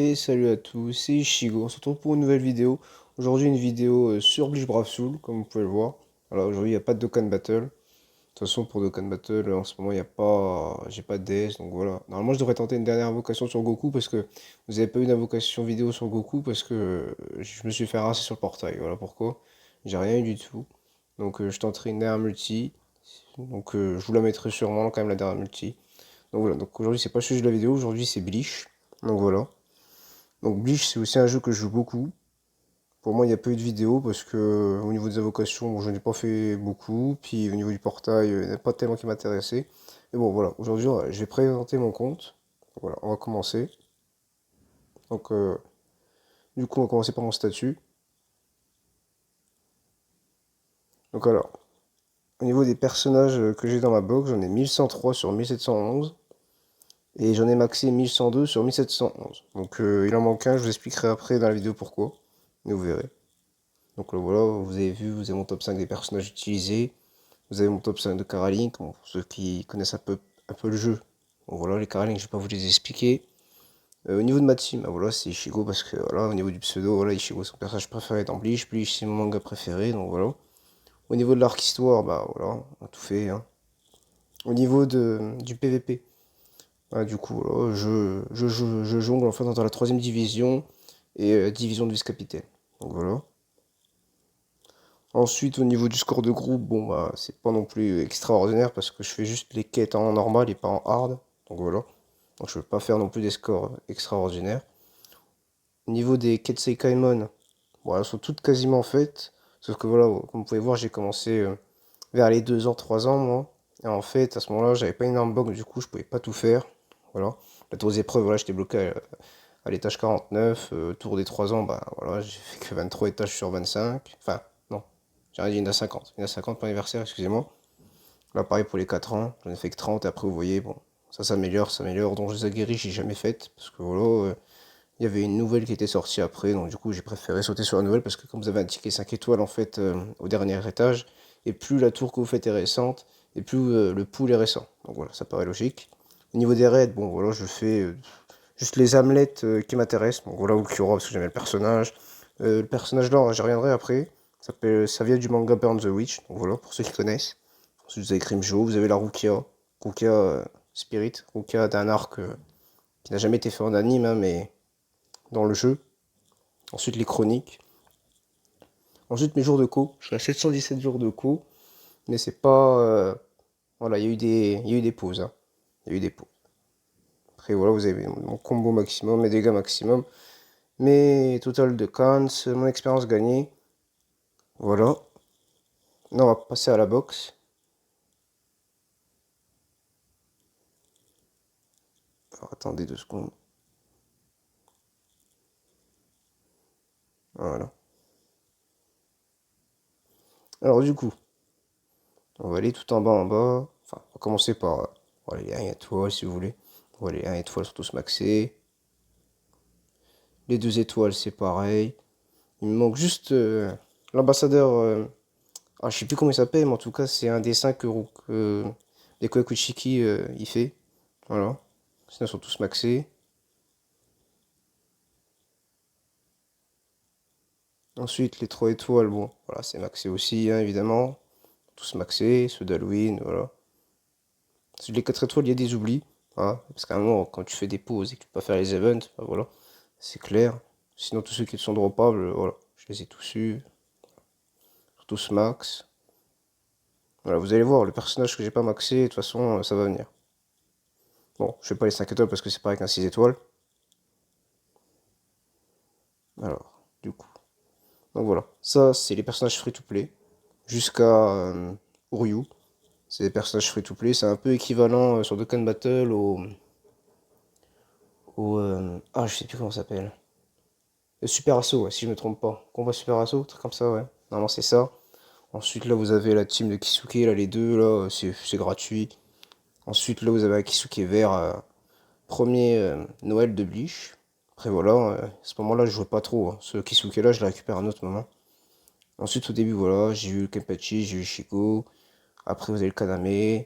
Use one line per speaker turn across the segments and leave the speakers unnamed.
Et salut à tous, c'est Ishigo, on se retrouve pour une nouvelle vidéo. Aujourd'hui une vidéo sur Bleach Brave Soul, comme vous pouvez le voir. Alors aujourd'hui il n'y a pas de Dokkan Battle. De toute façon pour Dokkan Battle en ce moment il n'y a pas... J'ai pas de DS, donc voilà. Normalement je devrais tenter une dernière invocation sur Goku parce que vous n'avez pas eu d'invocation vidéo sur Goku parce que je me suis fait rincer sur le portail. Voilà pourquoi. J'ai rien eu du tout. Donc je tenterai une dernière multi. Donc je vous la mettrai sûrement quand même la dernière multi. Donc voilà, donc aujourd'hui c'est pas le sujet de la vidéo, aujourd'hui c'est Bleach. Donc voilà. Donc Bleach, c'est aussi un jeu que je joue beaucoup. Pour moi, il n'y a pas eu de vidéo parce que au niveau des invocations, bon, je n'ai pas fait beaucoup. Puis au niveau du portail, il n'y a pas tellement qui m'intéressait. Mais bon, voilà. Aujourd'hui, je vais présenter mon compte. Voilà, on va commencer. Donc, du coup, on va commencer par mon statut. Donc alors, au niveau des personnages que j'ai dans ma box, j'en ai 1103 sur 1711. Et j'en ai maxé 1102 sur 1711. Donc il en manque un, je vous expliquerai après dans la vidéo pourquoi. Mais vous verrez. Donc là voilà, vous avez vu, vous avez mon top 5 des personnages utilisés. Vous avez mon top 5 de Karalink, bon, pour ceux qui connaissent un peu le jeu. Bon voilà, les Karalink, je vais pas vous les expliquer. Au niveau de ma team, bah, voilà, c'est Ichigo parce que voilà, au niveau du pseudo, voilà, Ichigo c'est mon personnage préféré dans Bleach, Bleach c'est mon manga préféré, donc voilà. Au niveau de l'arc histoire, bah voilà, on a tout fait. Hein. Au niveau du PVP, bah, du coup, voilà, je jongle en fait dans la troisième division et division de vice-capitaine. Donc voilà. Ensuite, au niveau du score de groupe, bon bah c'est pas non plus extraordinaire parce que je fais juste les quêtes en normal et pas en hard. Donc voilà. Donc je veux pas faire non plus des scores extraordinaires. Au niveau des quêtes Seikaimon, bon, elles sont toutes quasiment faites. Sauf que voilà, comme vous pouvez voir, j'ai commencé vers les 2 ans, 3 ans moi. Et en fait, à ce moment-là, j'avais pas une arme box, du coup je pouvais pas tout faire. Voilà. La tour des épreuves, voilà, j'étais bloqué à l'étage 49. Tour des 3 ans, bah voilà, j'ai fait que 23 étages sur 25. Enfin, non. J'ai rien dit, il y en a 50. Il y en a 50 pour l'anniversaire, excusez-moi. Là, pareil pour les 4 ans. J'en ai fait que 30. Et après, vous voyez, bon, ça s'améliore, ça s'améliore. Donc, je les aguerris, j'ai jamais fait. Parce que voilà, il y avait une nouvelle qui était sortie après. Donc, du coup, j'ai préféré sauter sur la nouvelle. Parce que comme vous avez un ticket 5 étoiles, en fait, au dernier étage, et plus la tour que vous faites est récente, et plus le pool est récent. Donc, voilà, ça paraît logique. Au niveau des raids, bon, voilà, je fais juste les amelettes qui m'intéressent. Donc, voilà, Ulquiorra, parce que j'aime le personnage. Le personnage là, j'y reviendrai après. Ça vient du manga Burn the Witch. Donc, voilà, pour ceux qui connaissent. Ensuite, vous avez Crimjo, vous avez la Rukia. Rukia Spirit. Rukia d'un arc qui n'a jamais été fait en anime, hein, mais dans le jeu. Ensuite, les chroniques. Ensuite, mes jours de co. Je suis à 717 jours de co. Mais c'est pas. Voilà, il y a eu des pauses. Hein. Il y a eu des pauses. Après, voilà, vous avez mon combo maximum, mes dégâts maximum. Mes total de cans, mon expérience gagnée. Voilà. Là, on va passer à la boxe. Alors, attendez 2 secondes. Voilà. Alors, du coup, on va aller tout en bas en bas. Enfin, on va commencer par les 1 étoiles si vous voulez. Voilà, les 1 étoiles sont tous maxés. Les 2 étoiles, c'est pareil. Il me manque juste l'ambassadeur. Je sais plus comment il s'appelle, mais en tout cas, c'est un dessin que les Koyakuchiki il fait. Voilà. Sinon, ils sont tous maxés. Ensuite, les 3 étoiles, bon, voilà, c'est maxé aussi, hein, évidemment. Tous maxés, ceux d'Halloween, voilà. Sur les 4 étoiles, il y a des oublis. Hein, parce qu'à un moment, quand tu fais des pauses et que tu peux pas faire les events, bah voilà, c'est clair. Sinon, tous ceux qui sont droppables, voilà, je les ai tous eus. Tous max. Voilà, vous allez voir, le personnage que j'ai pas maxé, de toute façon, ça va venir. Bon, je fais pas les 5 étoiles parce que c'est pareil qu'un 6 étoiles. Alors, du coup. Donc voilà, ça, c'est les personnages free-to-play. Jusqu'à Uryu. C'est des personnages free-to-play. C'est un peu équivalent sur Dokkan Battle je sais plus comment ça s'appelle. Super Assaut, ouais, si je me trompe pas. Combat Super Assaut, truc comme ça, ouais. Normalement, c'est ça. Ensuite, là, vous avez la team de Kisuke, là, les deux, là, c'est gratuit. Ensuite, là, vous avez un Kisuke vert, premier Noël de Bleach. Après, voilà, à ce moment-là, je jouais pas trop. Hein. Ce Kisuke là, je l'ai récupéré à un autre moment. Ensuite, au début, voilà, j'ai eu le Kenpachi, j'ai eu Shiko. Après, vous avez le Kaname,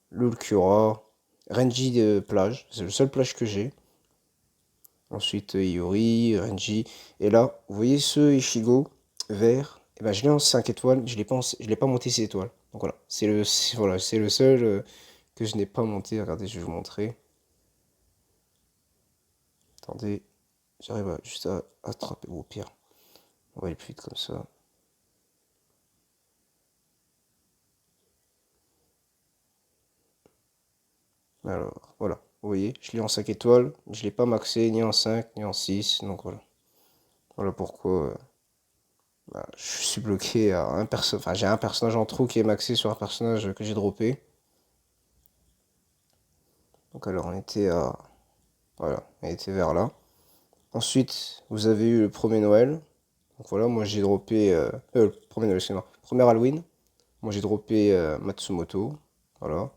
le Ulquiorra, Renji de plage. C'est le seul plage que j'ai. Ensuite, Iori, Renji. Et là, vous voyez ce Ichigo vert? Eh ben, je l'ai en 5 étoiles, je l'ai pas monté 6 étoiles. Donc voilà, voilà, c'est le seul que je n'ai pas monté. Regardez, je vais vous montrer. Attendez, j'arrive juste à attraper. Ou au pire, on va aller plus vite comme ça. Alors, voilà. Vous voyez, je l'ai en 5 étoiles. Je l'ai pas maxé ni en 5 ni en 6. Donc voilà. Voilà pourquoi bah, je suis bloqué à un personnage. Enfin, j'ai un personnage en trop qui est maxé sur un personnage que j'ai droppé. Donc alors, on était à... Voilà, on était vers là. Ensuite, vous avez eu le premier Noël. Donc voilà, moi j'ai droppé... le premier Noël, excusez-moi. Premier Halloween. Moi j'ai droppé Matsumoto. Voilà.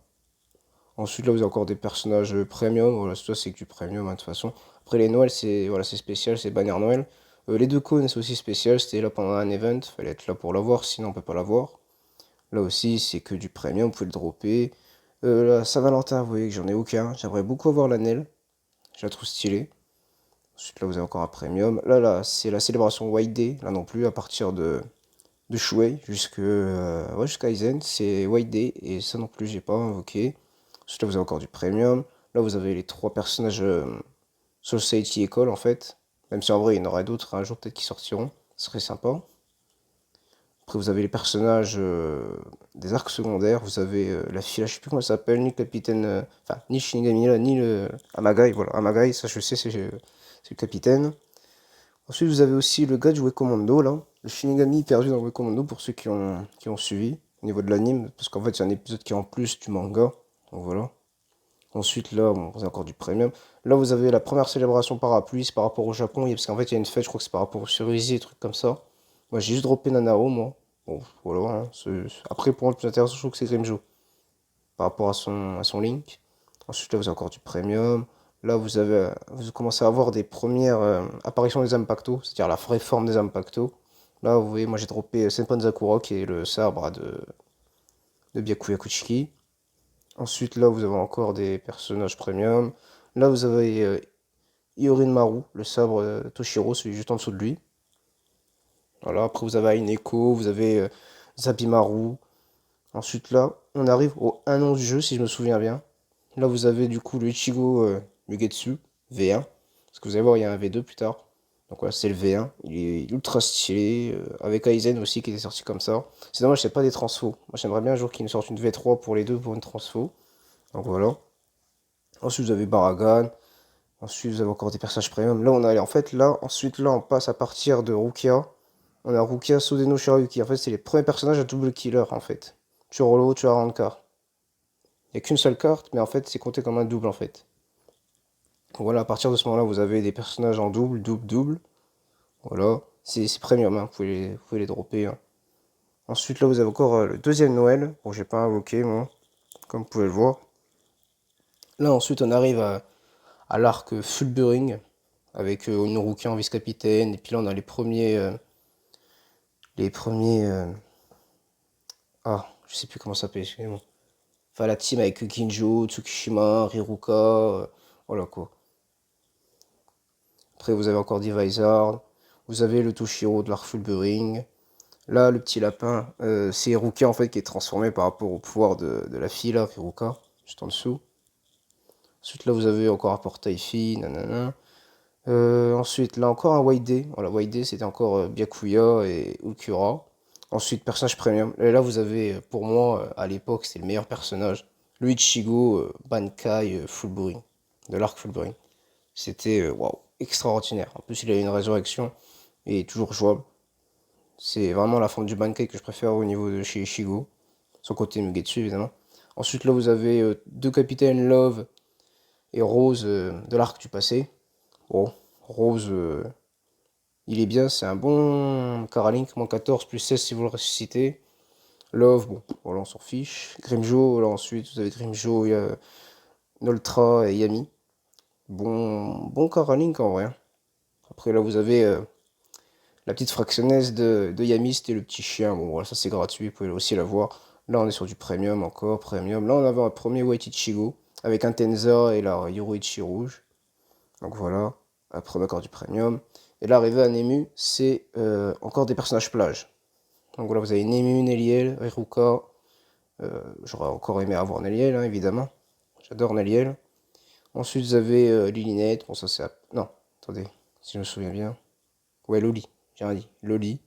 Ensuite, là, vous avez encore des personnages premium. Voilà, ça, c'est que du premium, hein, de toute façon. Après, les Noël, c'est voilà, c'est spécial, c'est bannière Noël. Les deux cônes, c'est aussi spécial. C'était là pendant un event. Fallait être là pour l'avoir, sinon on peut pas l'avoir. Là aussi, c'est que du premium, vous pouvez le dropper. La Saint-Valentin, vous voyez que j'en ai aucun. J'aimerais beaucoup avoir l'Anel. Je la trouve stylée. Ensuite, là, vous avez encore un premium. Là, c'est la célébration White Day. Là non plus, à partir de Shuei ouais, jusqu'à Aizen, c'est White Day. Et ça non plus, j'ai pas invoqué. Ensuite, là, vous avez encore du premium. Là, vous avez les trois personnages Society École, en fait. Même si en vrai, il y en aura d'autres un jour peut-être qui sortiront. Ce serait sympa. Après, vous avez les personnages des arcs secondaires. Vous avez la fille, là, je sais plus comment elle s'appelle, ni le capitaine. Enfin, ni Shinigami, là, ni le. Amagai, voilà. Amagai, ça je sais, c'est le capitaine. Ensuite, vous avez aussi le gars du Commando, là. Le Shinigami perdu dans le Commando pour ceux qui ont suivi au niveau de l'anime. Parce qu'en fait, il y a un épisode qui est en plus du manga. Donc voilà. Ensuite, là, bon, vous avez encore du premium. Là, vous avez la première célébration parapluie, c'est par rapport au Japon. Parce qu'en fait, il y a une fête, je crois que c'est par rapport au cerisier, des trucs comme ça. Moi, j'ai juste droppé Nanao, moi. Bon, voilà. Hein, après, pour moi, le plus intéressant, je trouve que c'est Grimjo. Par rapport à son Link. Ensuite, là, vous avez encore du premium. Là, vous commencez à avoir des premières apparitions des Impacto, c'est-à-dire la vraie forme des Impacto. Là, vous voyez, moi, j'ai droppé Senpon Zakura, qui est le sabre de Byakuya Kuchiki. Ensuite, là, vous avez encore des personnages premium. Là, vous avez Iorin Maru, le sabre Toshiro, celui juste en dessous de lui. Voilà, après, vous avez Ineko, vous avez Zabimaru. Ensuite, là, on arrive au 1 an du jeu, si je me souviens bien. Là, vous avez du coup le Ichigo Mugetsu V1. Parce que vous allez voir, il y a un V2 plus tard. Donc voilà, c'est le V1. Il est ultra stylé. Avec Aizen aussi qui était sorti comme ça. C'est dommage, c'est pas des transfos. Moi, j'aimerais bien un jour qu'ils nous sortent une V3 pour les deux pour une transfo. Donc voilà. Ensuite, vous avez Baragan. Ensuite, vous avez encore des personnages premium. Là, on a en fait, là, ensuite, là, on passe à partir de Rukia. On a Rukia, Sudeno, Shirayuki. En fait, c'est les premiers personnages à double killer, en fait. Tu Rolo, tu Rancard. Il n'y a qu'une seule carte, mais en fait, c'est compté comme un double, en fait. Donc voilà, à partir de ce moment-là, vous avez des personnages en double, double, double. Voilà, c'est premium, hein. Vous pouvez les dropper. Hein. Ensuite, là, vous avez encore le deuxième Noël. Bon, j'ai pas invoqué, moi, comme vous pouvez le voir. Là, ensuite, on arrive à l'arc Fulburing, avec Onuruki en vice-capitaine. Et puis là, on a les premiers... ah, je sais plus comment ça s'appelle, excusez-moi. Enfin, la team avec Ginjo, Tsukishima, Riruka, voilà quoi. Après, vous avez encore Divisard. Vous avez le Toshiro de l'arc Fulburing. Là, le petit lapin, c'est Ruka en fait qui est transformé par rapport au pouvoir de la fille là, Ruka, juste en dessous. Ensuite, là, vous avez encore un portail fille, nanana. Ensuite, là, encore un White Day. Voilà, White Day, c'était encore Byakuya et Ulkura. Ensuite, personnage premium. Et là, vous avez, pour moi, à l'époque, c'était le meilleur personnage. Le Ichigo Bankai Fullbury, de l'arc Fullbury. C'était, waouh, extraordinaire. En plus, il a une résurrection et toujours jouable. C'est vraiment la forme du Bankai que je préfère au niveau de chez Ichigo. Son côté Mugetsu, évidemment. Ensuite, là, vous avez deux capitaines Love et Rose de l'arc du passé. Bon, Rose, il est bien, c'est un bon Karalink, moins 14, plus 16 si vous le ressuscitez. Love, bon, voilà, on s'en fiche. Grimjo, là ensuite, vous avez Grimjo, Noltra et Yami. Bon Karalink en vrai. Hein. Après, là, vous avez la petite fractionnaise de Yami, c'était le petit chien. Bon, voilà, ça c'est gratuit, vous pouvez aussi la voir. Là, on est sur du premium encore, premium. Là, on avait un premier White Ichigo avec un Tenza et la Yoruichi rouge. Donc voilà. Après, on a encore du premium. Et là, arrivé à Nemu, c'est encore des personnages plage. Donc voilà, vous avez Nemu, Neliel, Iruka. J'aurais encore aimé avoir Neliel, hein, évidemment. J'adore Neliel. Ensuite, vous avez Lilinette. Bon, ça c'est... Non, attendez, si je me souviens bien. Ouais, Loli, j'ai rien dit. Loli.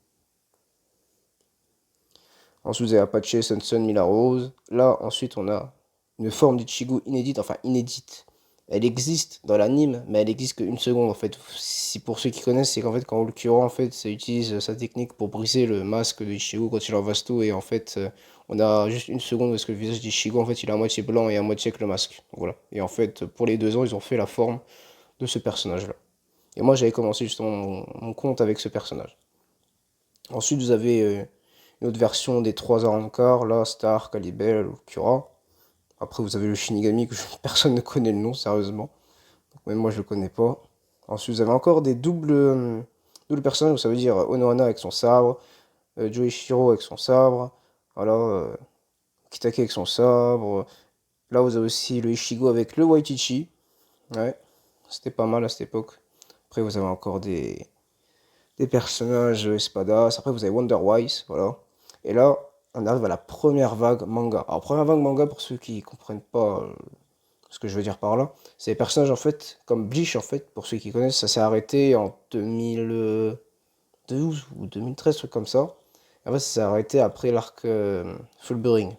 Ensuite, vous avez Apache, Sunsun, Mila Rose. Là, ensuite, on a une forme d'Ichigo inédite, enfin inédite. Elle existe dans l'anime, mais elle existe qu'une seconde en fait. Si pour ceux qui connaissent, c'est qu'en fait, quand Ulquiorra en fait, ça utilise sa technique pour briser le masque de Ichigo quand il en vasto, et en fait, on a juste une seconde parce que le visage d'Ichigo en fait, il est à moitié blanc et à moitié avec le masque. Donc, voilà. Et en fait, pour les 2 ans, ils ont fait la forme de ce personnage-là. Et moi, j'avais commencé justement mon compte avec ce personnage. Ensuite, vous avez une autre version des 3 Arrancar, là, Star, Calibel, Ulquiorra. Après, vous avez le Shinigami que personne ne connaît le nom, sérieusement. Donc, même moi, je le connais pas. Ensuite, vous avez encore des doubles personnages, ça veut dire Onohana avec son sabre, Joichiro avec son sabre, voilà, Kitake avec son sabre. Là, vous avez aussi le Ichigo avec le Waitichi. Ouais, c'était pas mal à cette époque. Après, vous avez encore des personnages espadas. Après, vous avez Wonder Wise, voilà. Et là, on arrive à la première vague manga. Alors, première vague manga, pour ceux qui comprennent pas ce que je veux dire par là, c'est les personnages, en fait, comme Bleach, en fait, pour ceux qui connaissent, ça s'est arrêté en 2012 ou 2013, truc comme ça. Et en fait, ça s'est arrêté après l'arc Fullbring.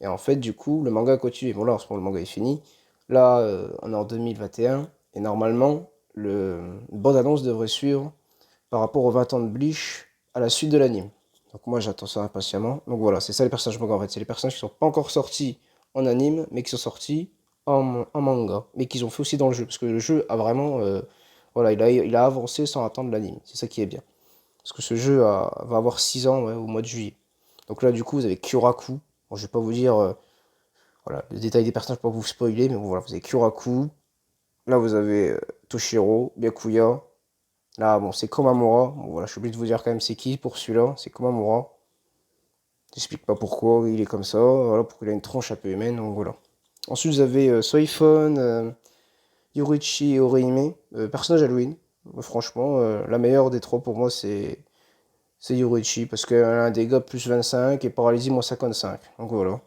Et en fait, du coup, le manga a continué. Bon, là, en ce moment, le manga est fini. Là, on est en 2021. Et normalement, le bande-annonce devrait suivre par rapport aux 20 ans de Bleach à la suite de l'anime. Donc moi j'attends ça impatiemment. Donc voilà, c'est ça les personnages manga en fait. C'est les personnages qui sont pas encore sortis en anime, mais qui sont sortis en manga. Mais qu'ils ont fait aussi dans le jeu. Parce que le jeu a vraiment... voilà, il a avancé sans attendre l'anime. C'est ça qui est bien. Parce que ce jeu va avoir 6 ans ouais, au mois de juillet. Donc là du coup vous avez Kyoraku. Bon, je vais pas vous dire voilà, le détail des personnages pour pas vous spoiler, mais bon voilà, vous avez Kyoraku. Là vous avez Toshiro, Byakuya, là, bon, c'est Komamura. Bon, voilà, je suis obligé de vous dire quand même c'est qui pour celui-là. C'est Komamura. J'explique pas pourquoi il est comme ça. Voilà, pourquoi il a une tronche un peu humaine. Donc voilà. Ensuite, vous avez Soifon, Yoruichi et Orihime. Personnage Halloween. Franchement, la meilleure des trois pour moi, c'est Yoruichi. Parce qu'elle a un dégât plus 25 et paralysie moins 55. Donc voilà.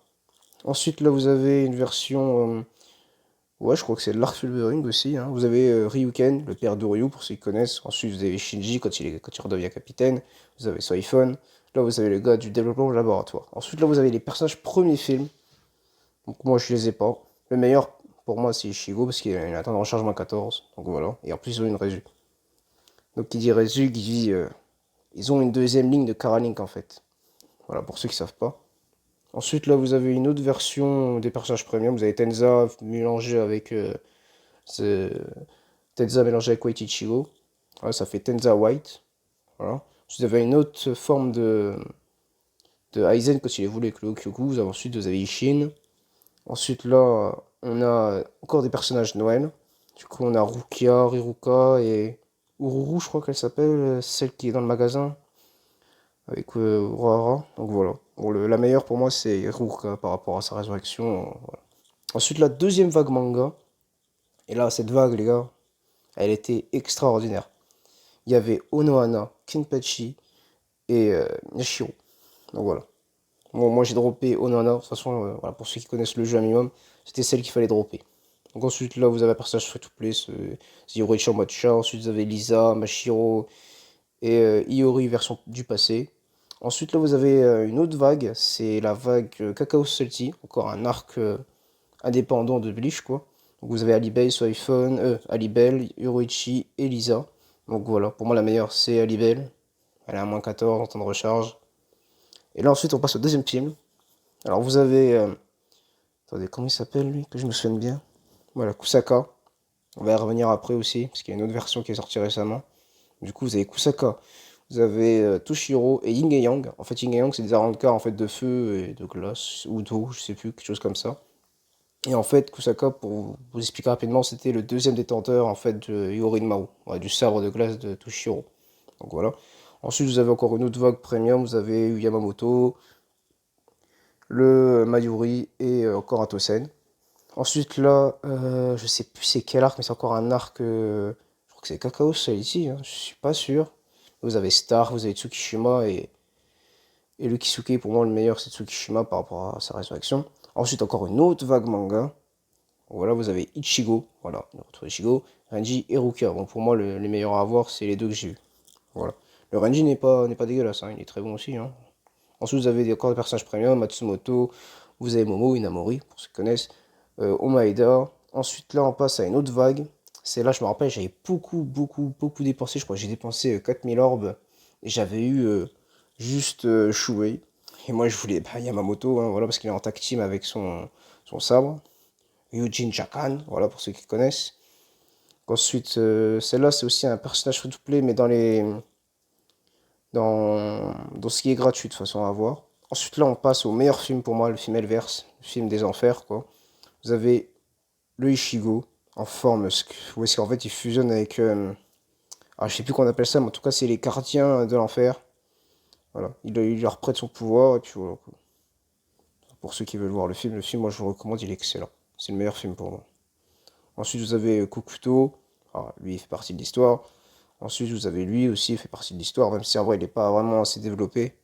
Ensuite, là, vous avez une version. Ouais, je crois que c'est de l'Arc Fulbering aussi, hein. Vous avez Ryuken, le père de Ryu, pour ceux qui connaissent. Ensuite, vous avez Shinji quand il redevient capitaine. Vous avez Soifon. Là, vous avez le gars du développement laboratoire. Ensuite, là, vous avez les personnages premiers films. Donc, moi, je les ai pas. Le meilleur, pour moi, c'est Ichigo, parce qu'il a un temps de rechargement 14. Donc, voilà. Et en plus, ils ont une résu. Donc, qui dit résu, qui dit... ils ont une deuxième ligne de Karalink, en fait. Voilà, pour ceux qui savent pas. Ensuite, là, vous avez une autre version des personnages premium. Vous avez Tenza mélangé avec... Tenza mélangé avec White Ichigo. Voilà, ça fait Tenza White. Voilà. Vous avez une autre forme de Aizen quand il est voulu avec le Okyoku. Ensuite, vous avez Ishin. Ensuite, là, on a encore des personnages Noël. Du coup, on a Rukia, Riruka et Ururu, je crois qu'elle s'appelle, celle qui est dans le magasin avec Urahara. Donc voilà. Bon, la meilleure pour moi, c'est Riruka par rapport à sa résurrection. Voilà. Ensuite, la deuxième vague manga. Et là, cette vague, les gars, elle était extraordinaire. Il y avait Onohana, Kenpachi et Yashiro. Donc voilà. Bon, moi j'ai droppé Onohana. De toute façon, voilà, pour ceux qui connaissent le jeu un minimum, c'était celle qu'il fallait dropper. Donc ensuite, là, vous avez un personnage free to play, c'est Yorichi en mode chat. Ensuite, vous avez Lisa, Mashiro et Iori version du passé. Ensuite, là, vous avez une autre vague, c'est la vague Cacao Salty, encore un arc indépendant de Bleach, quoi. Donc vous avez Alibel, Soifon, Alibel, Yorichi et Lisa. Donc voilà, pour moi la meilleure c'est Alibel. Elle est à moins 14 en temps de recharge. Et là ensuite on passe au deuxième film. Alors vous avez... attendez, comment il s'appelle lui? Que je me souvienne bien. Voilà, Kusaka. On va y revenir après aussi, parce qu'il y a une autre version qui est sortie récemment. Du coup vous avez Kusaka. Vous avez Toshiro et Yin et Yang. En fait Yin et Yang c'est des Arrancar en fait de feu et de glace, ou d'eau, je sais plus, quelque chose comme ça. Et en fait, Kusaka, pour vous expliquer rapidement, c'était le deuxième détenteur en fait de Yorinmaru, ouais, du sabre de glace de Toshiro. Donc voilà. Ensuite, vous avez encore une autre vague premium, vous avez Yamamoto, le Mayuri et encore un Ensuite là, je sais plus c'est quel arc, mais c'est encore un arc, je crois que c'est Kakao Society, hein, je suis pas sûr. Vous avez Star, vous avez Tsukishima et le Kisuke, pour moi le meilleur c'est Tsukishima par rapport à sa résurrection. Ensuite encore une autre vague manga. Voilà, vous avez Ichigo, voilà, notre Ichigo, Renji et Rukia. Bon, pour moi les meilleurs à avoir c'est les deux que j'ai vus. Voilà. Le Renji n'est pas dégueulasse, hein, il est très bon aussi, hein. Ensuite vous avez encore des personnages premium, Matsumoto, vous avez Momo, Inamori, pour ceux qui connaissent, Omaeda. Ensuite là on passe à une autre vague. C'est là je me rappelle j'avais beaucoup dépensé, je crois que j'ai dépensé 4000 orbes et j'avais eu juste Shuei. Et moi je voulais Yamamoto, hein, voilà, parce qu'il est en tag team avec son sabre. Yujin Chakan, voilà pour ceux qui connaissent. Ensuite celle-là c'est aussi un personnage free-to-play mais dans ce qui est gratuit de façon à voir. Ensuite là on passe au meilleur film pour moi, le film Elverse, le film des enfers quoi. Vous avez le Ichigo en forme, où est-ce qu'en fait il fusionne avec... je sais plus qu'on appelle ça, mais en tout cas c'est les gardiens de l'enfer. Voilà, il leur prête son pouvoir, et puis voilà. Pour ceux qui veulent voir le film, moi je vous le recommande, il est excellent. C'est le meilleur film pour moi. Ensuite vous avez Kokuto, lui il fait partie de l'histoire. Ensuite vous avez lui aussi, il fait partie de l'histoire, même si en vrai il n'est pas vraiment assez développé.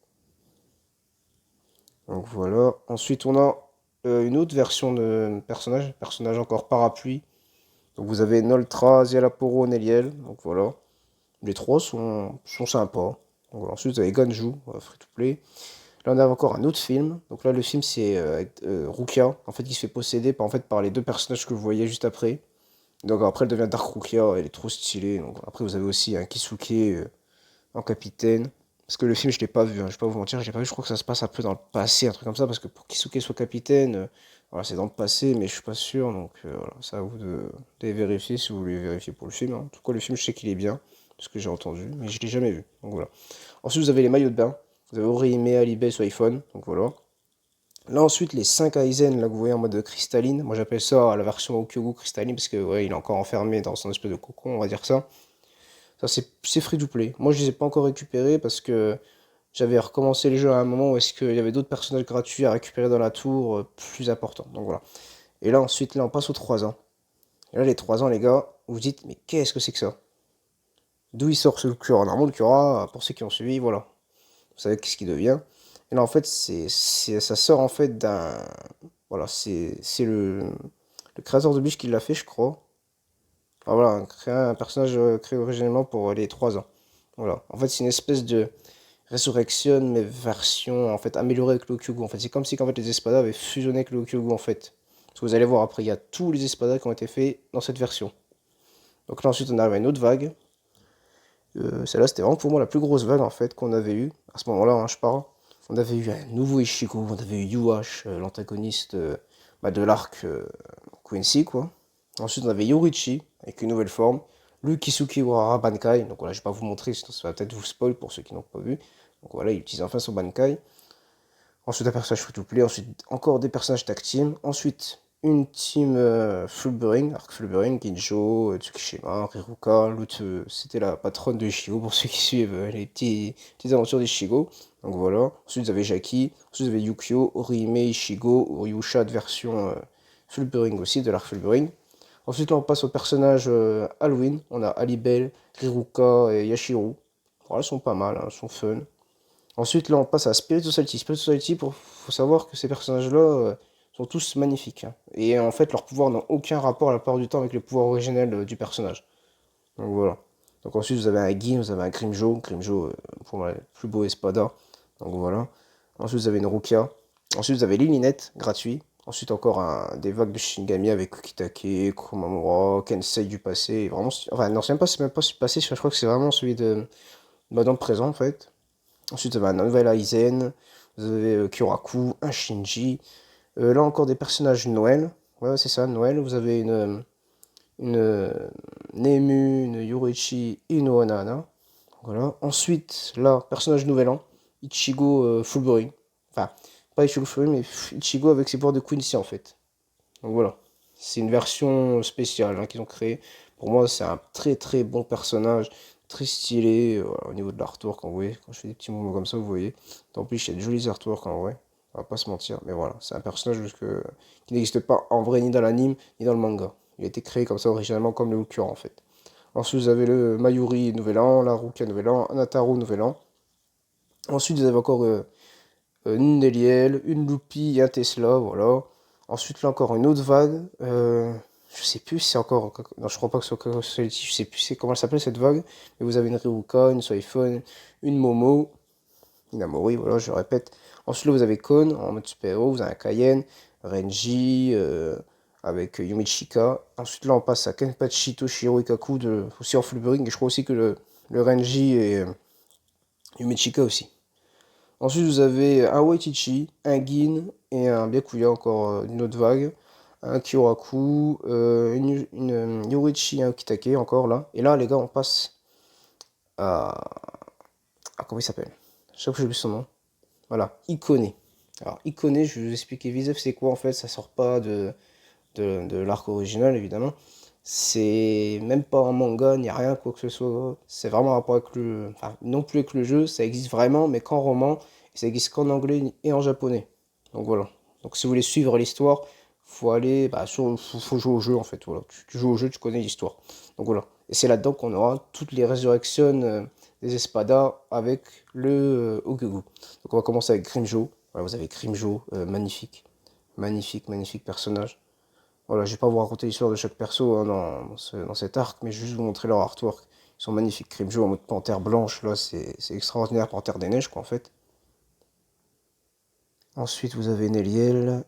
Donc voilà. Ensuite on a une autre version de personnage encore parapluie. Donc vous avez Noltra, Zialaporo, Neliel, donc voilà. Les trois sont sympas. Donc, voilà. Ensuite, vous avez Ganju, free to play. Là, on a encore un autre film. Donc là, le film, c'est Rukia, en fait, qui se fait posséder par les deux personnages que vous voyez juste après. Donc après, elle devient Dark Rukia, elle est trop stylée. Donc, après, vous avez aussi un Kisuke en capitaine. Parce que le film, je l'ai pas vu, hein, je vais pas vous mentir, je l'ai pas vu. Je crois que ça se passe un peu dans le passé, un truc comme ça. Parce que pour Kisuke soit capitaine, voilà, c'est dans le passé, mais je suis pas sûr. Donc voilà, c'est à vous de vérifier si vous voulez vérifier pour le film, hein. En tout cas, le film, je sais qu'il est bien, ce que j'ai entendu, mais je l'ai jamais vu. Donc voilà. Ensuite, vous avez les maillots de bain. Vous avez Orihime, Alibé sur iPhone. Donc voilà. Là, ensuite, les 5 Aizen, là, que vous voyez en mode cristalline. Moi, j'appelle ça la version Okyogu cristalline, parce que ouais, il est encore enfermé dans son espèce de cocon, on va dire ça. Ça, c'est free to play. Moi, je les ai pas encore récupérés parce que j'avais recommencé le jeu à un moment où est-ce qu'il y avait d'autres personnages gratuits à récupérer dans la tour plus importants. Donc voilà. Et là, ensuite, là, on passe aux 3 ans. Et là, les 3 ans, les gars, vous vous dites, mais qu'est-ce que c'est que ça? D'où il sort ce Cura? Normalement, le Cura, pour ceux qui ont suivi, voilà. Vous savez qu'est-ce qu'il devient. Et là, en fait, ça sort en fait d'un. Voilà, c'est le créateur de Biche qui l'a fait, je crois. Enfin, voilà, créer un personnage créé originellement pour les 3 ans. Voilà. En fait, c'est une espèce de Resurrection, mais version en fait améliorée avec le Okyogu. En fait, c'est comme si en fait, les Espada avaient fusionné avec le Okyogu en fait. Parce que vous allez voir après, il y a tous les Espada qui ont été faits dans cette version. Donc là, ensuite, on arrive à une autre vague. Celle-là, c'était vraiment pour moi la plus grosse vague en fait qu'on avait eue. À ce moment-là, hein, je parle. On avait eu un nouveau Ichigo, on avait eu Yuash, l'antagoniste de l'arc Quincy, quoi. Ensuite, on avait Yorichi, avec une nouvelle forme. Le Kisuke Urara Bankai. Donc voilà, je vais pas vous montrer, sinon ça va peut-être vous spoil pour ceux qui n'ont pas vu. Donc voilà, il utilise enfin son Bankai. Ensuite, un personnage free-to-play. Ensuite, encore des personnages tag team. Ensuite, une team Fullbring, Arc Fullbring, Ginjo, Tsukishima, Riruka. L'autre, c'était la patronne de Ishigo pour ceux qui suivent les petites aventures d'Ishigo. Donc voilà. Ensuite, vous avez Jaki. Ensuite, vous avez Yukio, Orihime, Ishigo, Oryusha de version Fullbring aussi, de l'arc Fullbring. Ensuite, là, on passe aux personnages Halloween. On a Alibel, Riruka et Yashiro. Voilà, ils sont pas mal, hein, ils sont fun. Ensuite, là, on passe à Spirit Society. Spirit Society, faut savoir que ces personnages-là sont tous magnifiques, hein. Et en fait, leurs pouvoirs n'ont aucun rapport à la plupart du temps avec les pouvoirs originels du personnage. Donc voilà. Donc ensuite, vous avez un Gin, vous avez un Grimjo. Grimjo, pour moi, le plus beau Espada. Donc voilà. Ensuite, vous avez une Rukia. Ensuite, vous avez l'Ilinette, gratuit. Ensuite, encore des vagues de Shingami avec Ukitake, Kuromamura, Kensei du passé. Vraiment, enfin, non, c'est même pas celui du passé, je crois que c'est vraiment celui dans le présent, en fait. Ensuite, vous avez un nouvel Aizen, vous avez Kyoraku, un Shinji. Là encore des personnages Noël. Ouais, c'est ça, Noël. Vous avez une Nemu, une Yorichi et une Onana. Voilà. Ensuite, là, personnage Nouvel An, Ichigo Fullbring. Enfin, pas Ichigo Fullbring, mais Ichigo avec ses pouvoirs de Quincy en fait. Donc voilà. C'est une version spéciale hein, qu'ils ont créée. Pour moi, c'est un très bon personnage, très stylé voilà, au niveau de l'artwork en vrai. Quand je fais des petits mouvements comme ça, vous voyez. En plus, il y a de jolis artworks en vrai. On va pas se mentir, mais voilà, c'est un personnage qui n'existe pas en vrai ni dans l'anime ni dans le manga. Il a été créé comme ça originalement comme le Ukura en fait. Ensuite, vous avez le Mayuri Nouvel An, la Rukia Nouvel An, Anataru Nouvel An. Ensuite, vous avez encore une Neliel, une Loupie et un Tesla, voilà. Ensuite, là encore une autre vague. Je sais plus si c'est encore. Non, je crois pas que ce soit Society, je sais plus comment elle s'appelle cette vague. Mais vous avez une Ryuka, une Soifon, une Momo, une Amori, voilà, je répète. Ensuite, là, vous avez Kon en mode super-héros, vous avez un Kaien, Renji, avec Yumichika. Ensuite, là, on passe à Kenpachi Toshiro Ikaku, aussi en Fulbering. Et je crois aussi que le Renji et Yumichika aussi. Ensuite, vous avez un Waitichi, un Gin et un Byakuya, encore d'une autre vague. Un Kyoraku, une Yorichi et un Kitake, encore là. Et là, les gars, on passe à. Comment il s'appelle? Chaque fois que j'ai vu son nom. Voilà, Ikone. Alors, Ikone, je vais vous expliquer vite c'est quoi en fait. Ça sort pas de l'arc original, évidemment. C'est même pas un manga, ni rien, quoi que ce soit. C'est vraiment un rapport avec le. Enfin, non plus avec le jeu, ça existe vraiment, mais qu'en roman. Et ça existe qu'en anglais et en japonais. Donc voilà. Donc si vous voulez suivre l'histoire, faut aller. Bah, faut jouer au jeu en fait. Voilà. Tu joues au jeu, tu connais l'histoire. Donc voilà. Et c'est là-dedans qu'on aura toutes les résurrections des Espadas avec le Okugu. Donc on va commencer avec Grimjo. Voilà, vous avez Grimjo, magnifique. Magnifique, magnifique personnage. Voilà, je vais pas vous raconter l'histoire de chaque perso hein, dans cet arc, mais je vais juste vous montrer leur artwork. Ils sont magnifiques. Crimjo en mode panthère blanche, là, c'est extraordinaire. Panthère des neiges, quoi, en fait. Ensuite, vous avez Neliel.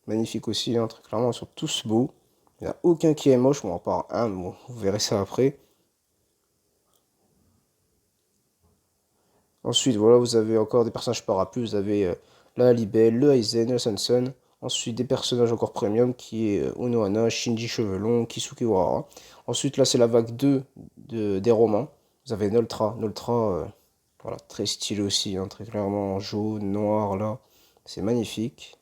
Magnifique aussi, hein, très clairement, ils sont tous beaux. Il n'y en a aucun qui est moche, bon, à part un, bon, vous verrez ça après. Ensuite, voilà, vous avez encore des personnages parapluies. Vous avez la Libelle, le Aizen, le Sanson. Ensuite, des personnages encore premium qui est Unohana, Shinji Chevelon, Kisuke Wara. Ensuite, là, c'est la vague 2 des romans. Vous avez Noltra. Noltra, voilà, très stylé aussi, hein, très clairement, jaune, noir, là. C'est magnifique.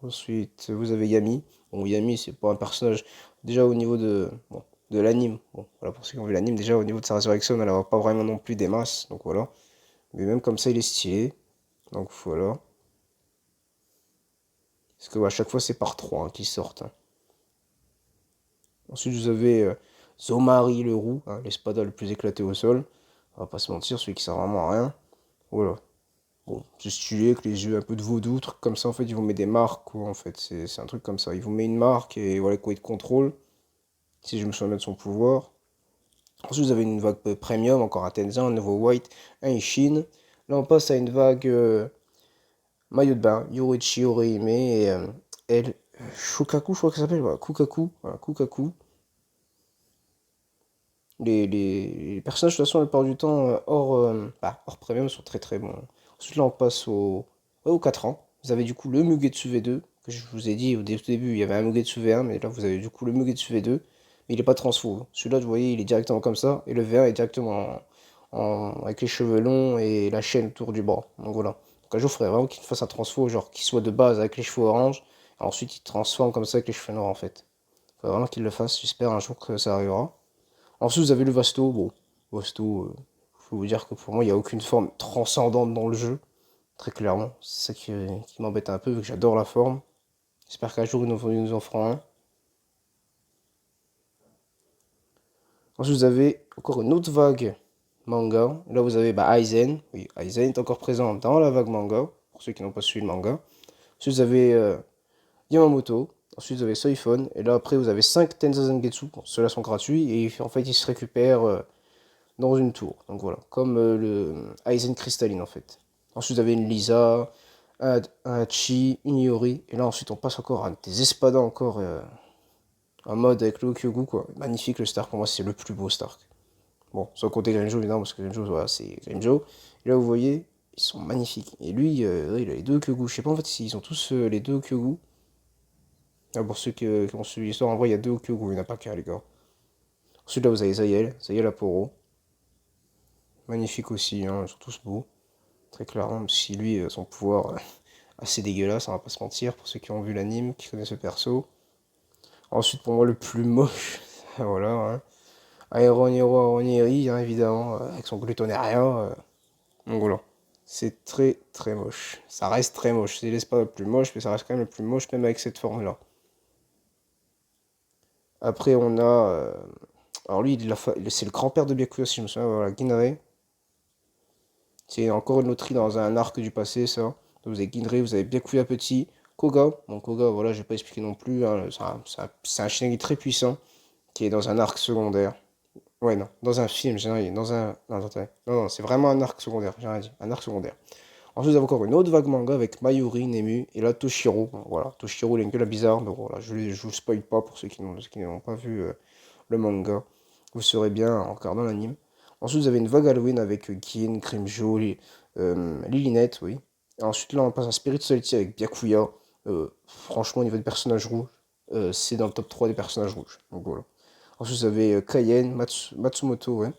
Ensuite, vous avez Yami. Bon, Yami, c'est pas un personnage. Déjà au niveau de l'anime. Bon, voilà, pour ceux qui ont vu l'anime, déjà au niveau de sa résurrection, elle n'a pas vraiment non plus des masses. Donc voilà. Mais même comme ça, il est stylé. Donc voilà. Parce que à chaque fois, c'est par 3 qui sortent, hein. Ensuite, vous avez Zomari le roux, hein, l'espada le plus éclaté au sol. On va pas se mentir, celui qui sert vraiment à rien. Voilà. Bon, c'est stylé avec les yeux un peu de vaudou, truc comme ça. En fait, il vous met des marques, quoi. En fait, c'est un truc comme ça. Il vous met une marque et voilà quoi, il te contrôle. Si je me souviens de son pouvoir. Ensuite, vous avez une vague premium, encore un Tenzin, un nouveau White, un Ishin. Là, on passe à une vague maillot de bain, Yorichi Orihime et elle, Shukaku, je crois que ça s'appelle, voilà, Kukaku, voilà, Kukaku. Les personnages, de toute façon, la plupart du temps, hors premium, sont très très bons. Ensuite, là, on passe aux 4 ans. Vous avez du coup le Mugetsu V2, que je vous ai dit au début, il y avait un Mugetsu V1, mais là, vous avez du coup le Mugetsu V2, mais il n'est pas transfo. Celui-là, vous voyez, il est directement comme ça, et le V1 est directement avec les cheveux longs et la chaîne autour du bras. Donc voilà. Donc un jour, il faudrait vraiment qu'il fasse un transfo, genre qu'il soit de base avec les cheveux orange, et ensuite il transforme comme ça avec les cheveux noirs en fait. Il faudrait vraiment qu'il le fasse, j'espère un jour que ça arrivera. Ensuite, vous avez le Vasto. Bon, Vasto, faut vous dire que pour moi, il n'y a aucune forme transcendante dans le jeu. Très clairement. C'est ça qui m'embête un peu, vu que j'adore la forme. J'espère qu'un jour, ils nous en feront un. Ensuite, vous avez encore une autre vague manga. Là, vous avez Aizen. Oui, Aizen est encore présent dans la vague manga, pour ceux qui n'ont pas suivi le manga. Ensuite, vous avez Yamamoto. Ensuite, vous avez Soifon. Et là, après, vous avez 5 Tenza Zangetsu. Bon, ceux-là sont gratuits. Et en fait, ils se récupèrent dans une tour. Donc voilà, comme le Aizen cristalline en fait. Ensuite, vous avez une Lisa, un Hachi, une Iori. Et là, ensuite, on passe encore à des Espadas encore en mode avec le Okyogu quoi. Magnifique le Stark, pour moi, c'est le plus beau Stark. Bon, sans compter Grimjo évidemment, parce que Grimjo, voilà, c'est Grimjo. Et là, vous voyez, ils sont magnifiques. Et lui, il a les deux Okyogu. Je sais pas en fait s'ils ont tous les deux Okyogu. Ah, pour ceux qui ont suivi l'histoire, en vrai, il y a deux Okyogu, il n'y en a pas qu'un, les gars. Ensuite, là, vous avez Zayel Aporo. Magnifique aussi, hein, ils sont tous beaux. Très clairement, même si lui, son pouvoir assez dégueulasse, on va pas se mentir, pour ceux qui ont vu l'anime, qui connaissent ce perso. Ensuite, pour moi, le plus moche, voilà, hein. Aeroniro Aroniri, hein, évidemment, avec son glutonérien. Donc voilà. C'est très très moche. Ça reste très moche. C'est l'espace le plus moche, mais ça reste quand même le plus moche, même avec cette forme-là. Après, on a. Alors, lui, c'est le grand-père de Byakuya, si je me souviens. Voilà, Ginrei. C'est encore une loterie dans un arc du passé, ça. Donc, vous avez Ginrei, vous avez Byakuya petit. Koga. Bon, Koga, voilà, je vais pas expliquer non plus, hein. C'est un Shinigami très puissant qui est dans un arc secondaire. Ouais, non, dans un film, j'ai rien dit. Dans un. Non, attendez. Non, non, c'est vraiment un arc secondaire, j'ai rien dit. Un arc secondaire. Ensuite, vous avez encore une autre vague manga avec Mayuri, Nemu, et là Toshiro. Bon, voilà, Toshiro, il a une gueule bizarre, mais voilà, je vous spoil pas pour ceux qui n'ont pas vu le manga. Vous saurez bien en regardant l'anime. Ensuite, vous avez une vague Halloween avec Gin, Grimjo, Lilinette, oui. Et ensuite, là, on passe à Spirit Society avec Byakuya. Franchement, au niveau des personnages rouges, c'est dans le top 3 des personnages rouges. Donc voilà. Ensuite, vous avez Kaien, Matsumoto, ouais.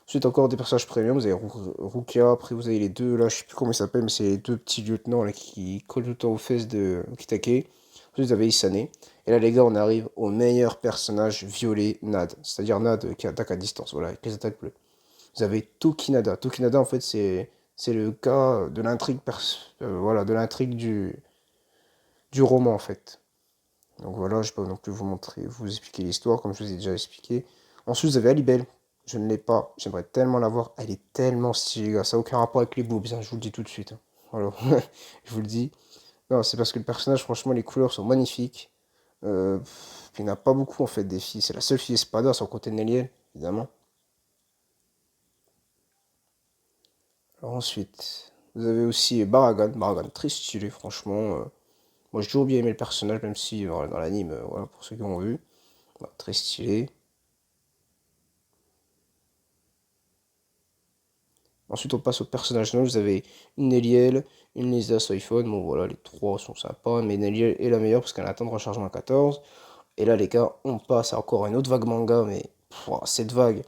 Ensuite, encore des personnages premium. Vous avez Rukia. Après, vous avez les deux, là, je sais plus comment ils s'appellent, mais c'est les deux petits lieutenants là, qui collent tout le temps aux fesses de Kitake. Ensuite, vous avez Isane. Et là, les gars, on arrive au meilleur personnage violet, Nad. C'est-à-dire Nad qui attaque à distance, voilà, avec les attaques bleues. Vous avez Tokinada. Tokinada, en fait, c'est le cas de l'intrigue voilà, de l'intrigue du roman, en fait. Donc voilà, je ne vais pas non plus vous montrer, vous expliquer l'histoire, comme je vous ai déjà expliqué. Ensuite, vous avez Alibel. Je ne l'ai pas. J'aimerais tellement la voir. Elle est tellement stylée, gars. Ça n'a aucun rapport avec les boobs, hein, je vous le dis tout de suite, hein. Voilà, je vous le dis. Non, c'est parce que le personnage, franchement, les couleurs sont magnifiques. Il n'y en a pas beaucoup, en fait, des filles. C'est la seule fille Espada, sans côté Nelliel, évidemment. Alors ensuite, vous avez aussi Baragan. Baragan, très stylé, franchement. Moi, j'ai toujours bien aimé le personnage, même si dans l'anime, voilà, pour ceux qui ont vu. Voilà, très stylé. Ensuite, on passe aux personnages noirs. Vous avez une Neliel, une Lisa Soifon. Bon, voilà, les trois sont sympas, mais Neliel est la meilleure parce qu'elle attend de rechargement à 14. Et là, les gars, on passe à encore une autre vague manga, mais cette vague,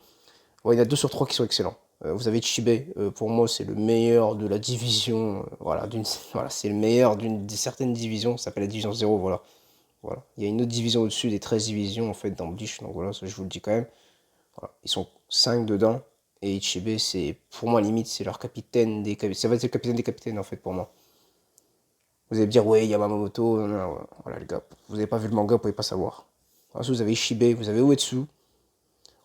ouais, il y en a 2 sur 3 qui sont excellents. Vous avez Chibe, pour moi, c'est le meilleur de la division. Voilà, voilà, c'est le meilleur d'une certaine division, ça s'appelle la division 0, voilà. Voilà. Il y a une autre division au-dessus des 13 divisions, en fait, dans Bleach, donc voilà, ça je vous le dis quand même. Voilà. Ils sont 5 dedans. Et Ichibe, c'est pour moi limite, c'est leur capitaine des capitaines. Ça va être le capitaine des capitaines en fait pour moi. Vous allez me dire, ouais, Yamamoto, non, non, voilà les gars. Vous n'avez pas vu le manga, vous pouvez pas savoir. Ensuite, vous avez Ishibe, vous avez Uetsu.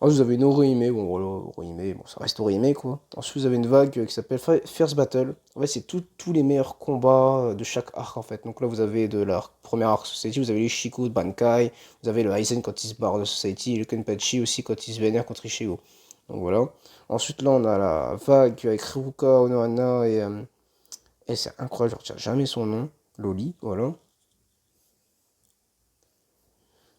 Ensuite, vous avez une Orihime, bon voilà, Orihime, bon ça reste Orihime quoi. Ensuite, vous avez une vague qui s'appelle First Battle. En fait, c'est tous les meilleurs combats de chaque arc en fait. Donc là, vous avez de l'arc, premier arc Society, vous avez les Shiku de Bankai, vous avez le Aizen quand il se barre de Society, et le Kenpachi aussi quand il se vénère contre Ichigo. Donc voilà. Ensuite, là, on a la vague avec Ryuka, Onohana et c'est incroyable, je retiens jamais son nom. Loli, voilà.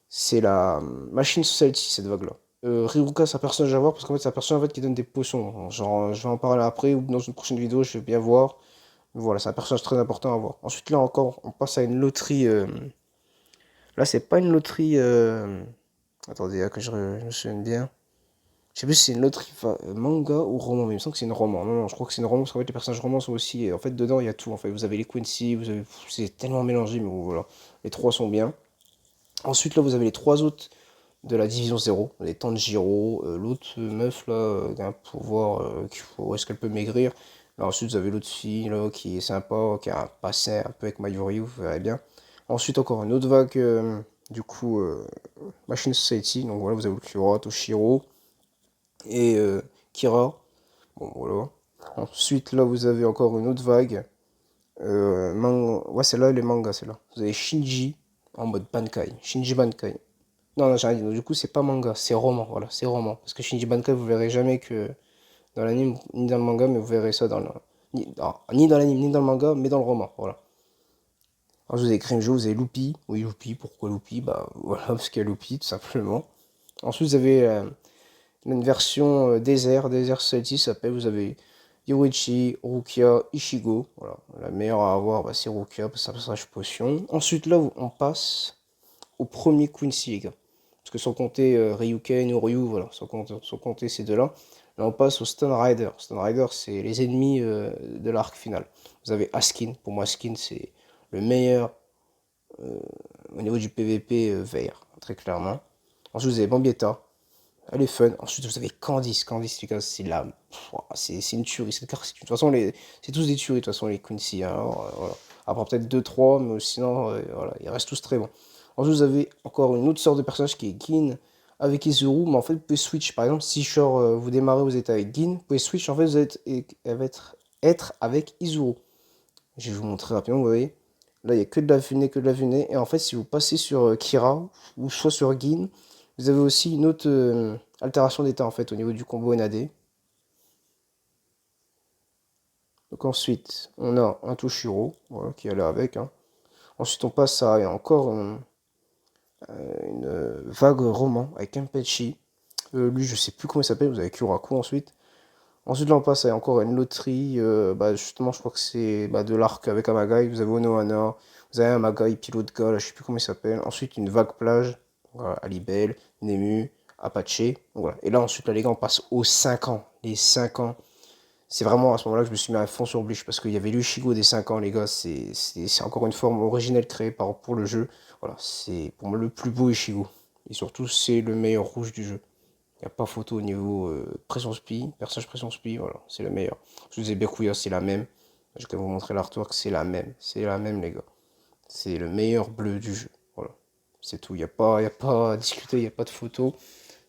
C'est la Machine Society, cette vague-là. Ryuka, c'est un personnage à voir parce qu'en fait, c'est un personnage en fait, qui donne des potions. Genre, je vais en parler après ou dans une prochaine vidéo, je vais bien voir. Mais voilà, c'est un personnage très important à voir. Ensuite, là encore, on passe à une loterie. Là, c'est pas une loterie. Attendez, que je me souvienne bien. Je sais plus si c'est une loterie manga ou roman, mais il me semble que c'est une roman. Non, non, je crois que c'est une roman parce qu'en fait, les personnages romans sont aussi. En fait, dedans, il y a tout. En fait, vous avez les Quincy, vous avez. C'est tellement mélangé, mais bon, voilà. Les trois sont bien. Ensuite, là, vous avez les trois autres de la division 0. Les Tanjiro, l'autre meuf, là, qui a un pouvoir. Est-ce qu'elle peut maigrir? Là, ensuite, vous avez l'autre fille, là, qui est sympa, qui a un passé un peu avec Mayuri, vous verrez bien. Ensuite, encore une autre vague, du coup, Machine Society. Donc voilà, vous avez Kyura, Toshiro et Kira. Bon, voilà. Ensuite, là, vous avez encore une autre vague. Ouais, c'est là les mangas, c'est là. Vous avez Shinji en mode Bankai. Shinji Bankai. Non, non, j'ai rien dit. Donc, du coup, c'est pas manga, c'est roman. Voilà, c'est roman. Parce que Shinji Bankai, vous verrez jamais que dans l'anime ni dans le manga, mais vous verrez ça dans le. Ni dans l'anime ni dans le manga, mais dans le roman. Voilà. Alors, vous avez Grimjo, vous avez Luffy. Oui, Luffy. Pourquoi Luffy? Bah, voilà, parce qu'il y a Luffy, tout simplement. Ensuite, vous avez une version désert Society s'appelle, vous avez Yoichi, Rukia, Ichigo. Voilà, la meilleure à avoir, bah, c'est Rukia, parce que c'est un personnage potion. Ensuite, là, on passe au premier Quincy, les gars. Parce que sans compter Ryuken ou Ryu, voilà, sans compter ces deux-là. Là, on passe au Stone Rider. Stone Rider, c'est les ennemis de l'arc final. Vous avez Askin. Pour moi, Askin, c'est le meilleur au niveau du PVP vert, très clairement. Ensuite, vous avez Bambietta. Elle est fun. Ensuite, vous avez Candice. Candice, les gars, c'est la. C'est une tuerie. De toute façon, c'est tous des tueries, de toute façon, les Quincy. Hein. Alors, voilà. Après, peut-être deux trois mais sinon, voilà, ils restent tous très bons. Ensuite, vous avez encore une autre sorte de personnage qui est Gin avec Izuru, mais en fait, vous pouvez switch. Par exemple, si genre, vous démarrez, vous êtes avec Gin, vous pouvez switch, en fait, être avec Izuru. Je vais vous montrer rapidement, vous voyez. Là, il n'y a que de la fumée, que de la fumée. Et en fait, si vous passez sur Kira, ou soit sur Gin, vous avez aussi une autre altération d'état, en fait, au niveau du combo NAD. Donc ensuite, on a un Toshiro, voilà, qui est là avec. Hein. Ensuite, on passe à encore une vague roman avec un Kenpachi. Lui, je sais plus comment il s'appelle, vous avez Kyoraku ensuite. Ensuite, là, on passe à encore une loterie. Justement, je crois que c'est de l'arc avec Amagai. Vous avez Onohana, vous avez Amagai, pilote gars, là, je sais plus comment il s'appelle. Ensuite, une vague plage, voilà, Alibel, Nemu, Apache. Donc, voilà. Et là, ensuite, là, les gars, on passe aux 5 ans. Les 5 ans. C'est vraiment à ce moment-là que je me suis mis à fond sur Bleach parce qu'il y avait l'Uchigo des 5 ans, les gars. C'est encore une forme originelle créée pour le jeu. Voilà, c'est pour moi le plus beau Ichigo. Et surtout, c'est le meilleur rouge du jeu. Il n'y a pas photo au niveau pression spi, personnage pression spi, voilà, c'est le meilleur. Je vous ai Byakuya, c'est la même. Je vais vous montrer l'artwork, c'est la même. C'est la même, les gars. C'est le meilleur bleu du jeu. Voilà. C'est tout. Y a pas à discuter, il n'y a pas de photo.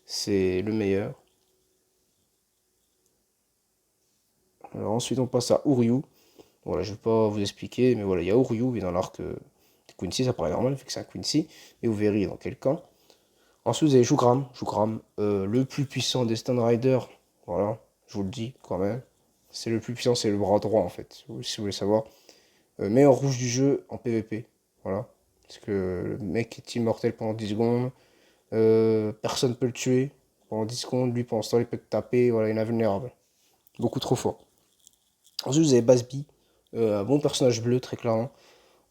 C'est le meilleur. Alors ensuite, on passe à Uryu. Voilà, je vais pas vous expliquer, mais voilà, il y a Uryu, il est dans l'arc Quincy, ça paraît normal, vu que c'est un Quincy. Et vous verrez dans quel camp. Ensuite, vous avez Jugram, le plus puissant des Stone Riders. Voilà, je vous le dis quand même. C'est le plus puissant, c'est le bras droit en fait, si vous voulez savoir. Meilleur rouge du jeu en PvP. Voilà. Parce que le mec est immortel pendant 10 secondes. Personne ne peut le tuer pendant 10 secondes. Lui, pendant ce temps, il peut te taper. Voilà, il est invulnérable. Beaucoup trop fort. Ensuite, vous avez Basby. Un bon personnage bleu, très clairement.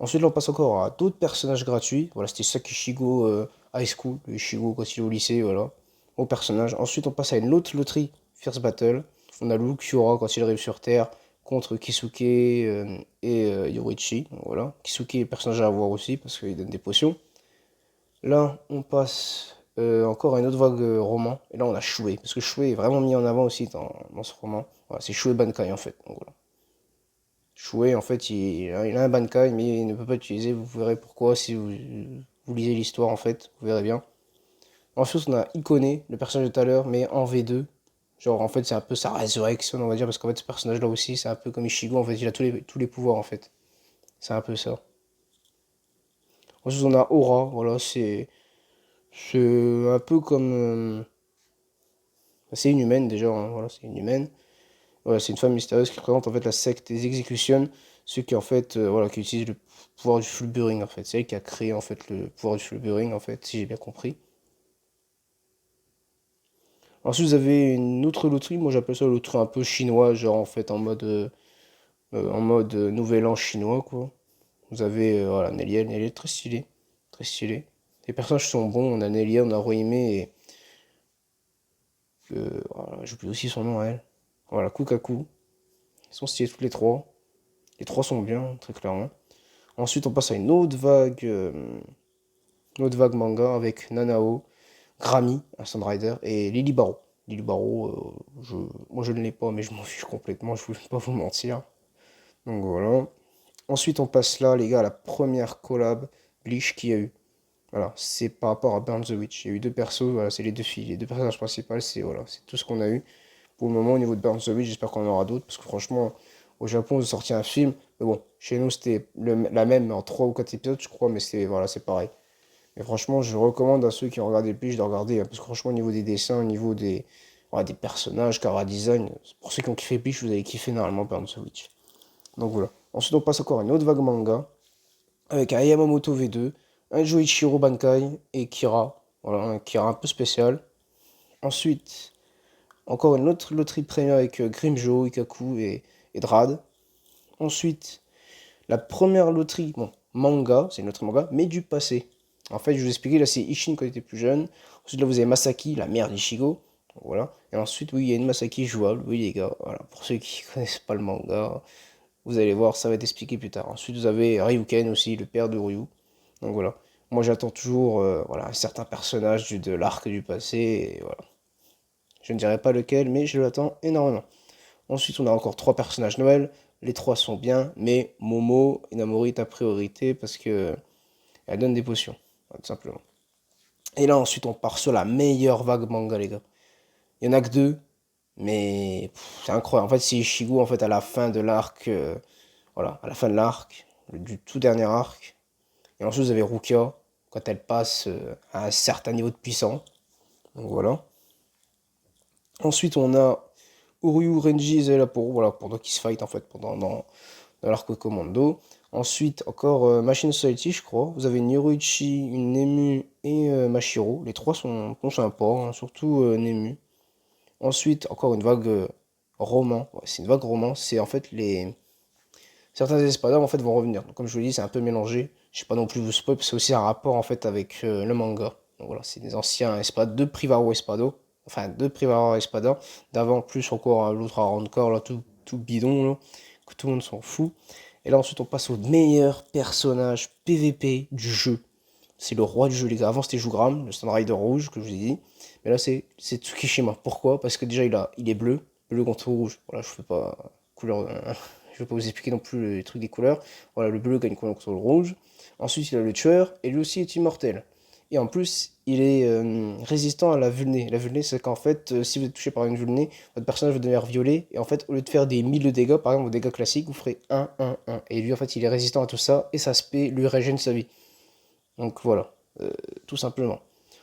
Ensuite, là, on passe encore à d'autres personnages gratuits. Voilà, c'était Sakishigo High School, le Ishigo quand il est au lycée, voilà. Bon personnage. Ensuite, on passe à une autre loterie, First Battle. On a Luke Kyura quand il arrive sur Terre contre Kisuke et Yorichi. Voilà. Kisuke est le personnage à avoir aussi parce qu'il donne des potions. Là, on passe encore à une autre vague roman. Et là, on a Shuei. Parce que Shuei est vraiment mis en avant aussi dans ce roman. Voilà, c'est Shuei Bankai en fait. Donc, voilà. Shuei, en fait, il a un Bankai, mais il ne peut pas l'utiliser. Vous verrez pourquoi si vous lisez l'histoire, en fait. Vous verrez bien. Ensuite, on a Ikone, le personnage de tout à l'heure, mais en V2. Genre, en fait, c'est un peu sa résurrection, on va dire, parce qu'en fait, ce personnage-là aussi, c'est un peu comme Ichigo. En fait, il a tous les pouvoirs, en fait. C'est un peu ça. Ensuite, on a Aura. Voilà, c'est un peu comme. C'est une humaine, déjà. Hein, voilà, c'est une humaine. Voilà, c'est une femme mystérieuse qui représente en fait la secte des exécutions, ceux qui en fait voilà qui utilisent le pouvoir du Fulburing en fait. C'est elle qui a créé en fait le pouvoir du Fulburing en fait, si j'ai bien compris. Ensuite vous avez une autre loterie, moi j'appelle ça loterie un peu chinois, genre en fait en mode nouvel an chinois quoi. Vous avez voilà Nelliel très stylé, très stylé. Les personnages sont bons, on a Nelliel, on a Rohime et voilà, j'oublie aussi son nom à elle. Voilà, Kukaku. Ils sont stylés tous les trois. Les trois sont bien, très clairement. Ensuite, on passe à une autre vague manga avec Nanao, Grammy, un Rider, et Lily Barrow. Lily Barrow, moi je ne l'ai pas, mais je m'en fiche complètement, je ne vais pas vous mentir. Donc voilà. Ensuite, on passe là, les gars, à la première collab Bleach qu'il y a eu. Voilà, c'est par rapport à Burn the Witch. Il y a eu deux persos, voilà, c'est les deux filles, les deux personnages principaux, c'est voilà, c'est tout ce qu'on a eu. Pour le moment, au niveau de Burn the Witch, j'espère qu'on en aura d'autres, parce que franchement, au Japon, ils ont sorti un film, mais bon, chez nous, c'était la même, mais en 3 ou 4 épisodes, je crois, mais voilà, c'est pareil. Mais franchement, je recommande à ceux qui ont regardé Bleach de regarder, hein, parce que franchement, au niveau des dessins, au niveau voilà, des personnages, cara design, pour ceux qui ont kiffé Bleach, vous allez kiffer normalement Burn the Witch. Donc voilà. Ensuite, on passe encore à une autre vague manga, avec un Yamamoto V2, un Joichiro Bankai et Kira. Voilà, un Kira un peu spécial. Ensuite, encore une autre loterie premium avec Grimjo, Ikaku et Drad. Ensuite, la première loterie, bon, manga, c'est une loterie manga, mais du passé. En fait, je vous expliquais, là c'est Ishin quand il était plus jeune. Ensuite, là vous avez Masaki, la mère d'Ichigo. Voilà. Et ensuite, oui, il y a une Masaki jouable, oui les gars. Voilà. Pour ceux qui connaissent pas le manga, vous allez voir, ça va être expliqué plus tard. Ensuite, vous avez Ryuken aussi, le père de Ryu. Donc voilà. Moi, j'attends toujours voilà, un certain personnage de l'arc du passé. Et voilà. Je ne dirai pas lequel, mais je l'attends énormément. Ensuite, on a encore trois personnages Noël. Les trois sont bien, mais Momo, Inamori est ta priorité parce que elle donne des potions. tout simplement. Et là, ensuite, on part sur la meilleure vague manga, les gars. Il y en a que deux, mais c'est incroyable. En fait, c'est Ichigo, en fait, à la fin de l'arc, voilà, à la fin de l'arc, du tout dernier arc. Et ensuite, vous avez Rukia, quand elle passe à un certain niveau de puissance. Donc voilà. Ensuite, on a Uryu Renji et là pour, voilà, pour qui se fight, en fait, dans l'arc commando. Ensuite, encore Machine Society, je crois. Vous avez une Yoruichi, une Nemu et Mashiro. Les trois sont sympas, hein, surtout Nemu. Ensuite, encore une vague roman. Ouais, c'est une vague roman. C'est en fait les. Certains espadons en fait vont revenir. Donc, comme je vous l'ai dit, c'est un peu mélangé. Je sais pas non plus vous spoil, parce que c'est aussi un rapport en fait avec le manga. Donc voilà, c'est des anciens espadas, deux Privaro Espado. Enfin, deux Privaro Espada. D'avant, plus encore l'autre à Rancor, là, tout bidon, là, que tout le monde s'en fout. Et là, ensuite, on passe au meilleur personnage PVP du jeu. C'est le roi du jeu, les gars. Avant, c'était Jougram, le Stone Rider rouge, que je vous ai dit. Mais là, c'est Tsukishima. Pourquoi? Parce que déjà, il est bleu. Bleu contre rouge. Voilà, je fais pas couleur. Je vais pas vous expliquer non plus les trucs des couleurs. Voilà, le bleu gagne contre le rouge. Ensuite, il a le tueur. Et lui aussi est immortel. Et en plus, il est résistant à la vulné. La vulné, c'est qu'en fait, si vous êtes touché par une vulné, votre personnage va devenir violet. Et en fait, au lieu de faire des 1000 de dégâts, par exemple, aux dégâts classiques, vous ferez 1, 1, 1. Et lui, en fait, il est résistant à tout ça. Et ça spé lui régène sa vie. Donc voilà, tout simplement.